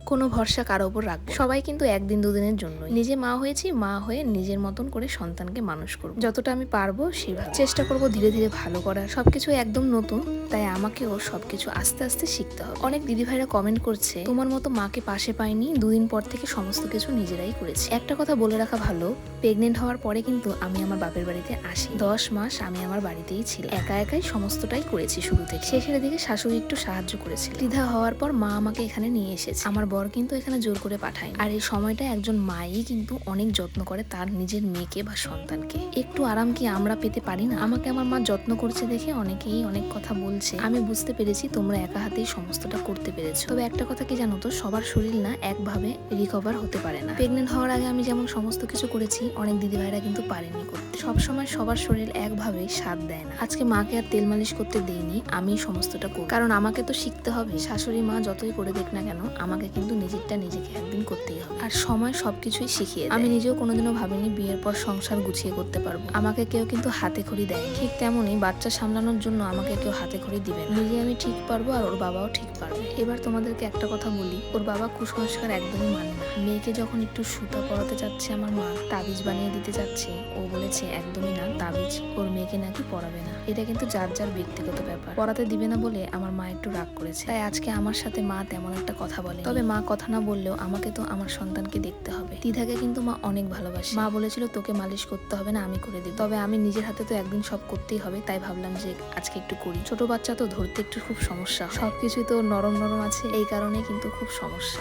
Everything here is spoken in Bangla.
কোনো ভরসা কারো উপর রাখবো। সবাই কিন্তু একদিন দুদিনের জন্য। নিজে মা হয়েছি, মা হয়ে নিজের মতন করে সন্তানকে মানুষ করব। যতটা আমি পারবো সেভাবে চেষ্টা করব ধীরে ধীরে ভালো করার। সবকিছু একদম নতুন, তাই আমাকেও সবকিছু আস্তে আস্তে শিখতে হবে। অনেক দিদিভাইরা কমেন্ট করছে, তোমার মতো মাকে পাশে পাইনি, দুদিন পর থেকে সমস্ত কিছু নিজেরাই করেছি। একটা কথা বলে রাখা ভালো, প্রেগনেন্ট হওয়ার পরে কিন্তু আমি আমার বাপের বাড়িতে আসি। 10 মাস আমি আমার বাড়িতেই ছিলাম, একা একাই সমস্তটাই করেছি শুরু থেকে। শেষের দিকে শাশুড়ি একটু সাহায্য করেছিল। দ্বিধা হওয়ার পর মা আমাকে এখানে নিয়ে এসেছে। আমার বর কিন্তু এখানে জোর করে পাঠায়। আর এই সময়টা একজন মাই কিন্তু অনেক যত্ন করে তার নিজের মেয়েকে বা সন্তানকে। একটু আরাম কি আমরা পেতে পারি না? আমাকে আমার মা যত্ন করছে দেখে অনেকেই অনেক কথা বলছে। আমি বুঝতে পেরেছি তোমরা একা হাতেই সমস্তটা করতে পেরেছো। তবে একটা কথা কি জানো তো, সবার শরীর না একভাবে রিকভার হতে পারে না। প্রেগনেন্ট হওয়ার আগে আমি যেমন সমস্ত কিছু করেছি, অনেক দিদিভাইরা কিন্তু পারেনি করতে। সবসময় সবার শরীর একভাবে সাথ দেয় না। আজকে মাকে আর তেল মালিশ করতে দেইনি, আমি সমস্তটা করব, কারণ আমাকে তো শিখতে হবে। শাশুড়ি মা যতই করে দেখ না কেন, আমাকে কিন্তু নিজেরটা নিজেকে একদিন করতেই হবে। আর সময় সবকিছুই শিখিয়ে দেয়। আমি নিজেও কোনোদিনও ভাবিনি বিয়ের পর সংসার গুছিয়ে করতে পারবো। আমাকে কেউ কিন্তু হাতে খড়ি দেয়। ঠিক তেমনই বাচ্চা সামলানোর জন্য আমাকে কেউ হাতে খড়ি দিবে না। নিজে আমি ঠিক পারবো, আর ওর বাবাও ঠিক পারবে। এবার তোমাদেরকে একটা কথা বলি, ওর বাবা কুসংস্কার একদমই মানে না। মেয়েকে যখন একটু সুতা পরাতে চাচ্ছে আমার মা, তাবিজ বানিয়ে দিতে চাচ্ছে, ও বলেছে একদমই না, তাবিজ ওর মেয়েকে নাকি পরাবে না। এটা কিন্তু যার যার ব্যক্তিগত ব্যাপার। পরাতে দিবে না বলে আমার মা একটু রাগ করেছে, তাই আজকে আমার সাথে মা তেমন একটা কথা বলে। তবে মা কথা না বললেও আমাকে তো আমার সন্তানকে দেখতে হবে। দ্বিধাকে কিন্তু মা অনেক ভালোবাসে। মা বলেছিল তোকে মালিশ করতে হবে না, আমি করে দেব। তবে আমি নিজের হাতে তো একদিন সব করতেই হবে, তাই ভাবলাম যে আজকে একটু করি। ছোট বাচ্চা তো ধরতে একটু খুব সমস্যা, সবকিছুই তো নরম নরম আছে, এই কারণে কিন্তু খুব সমস্যা।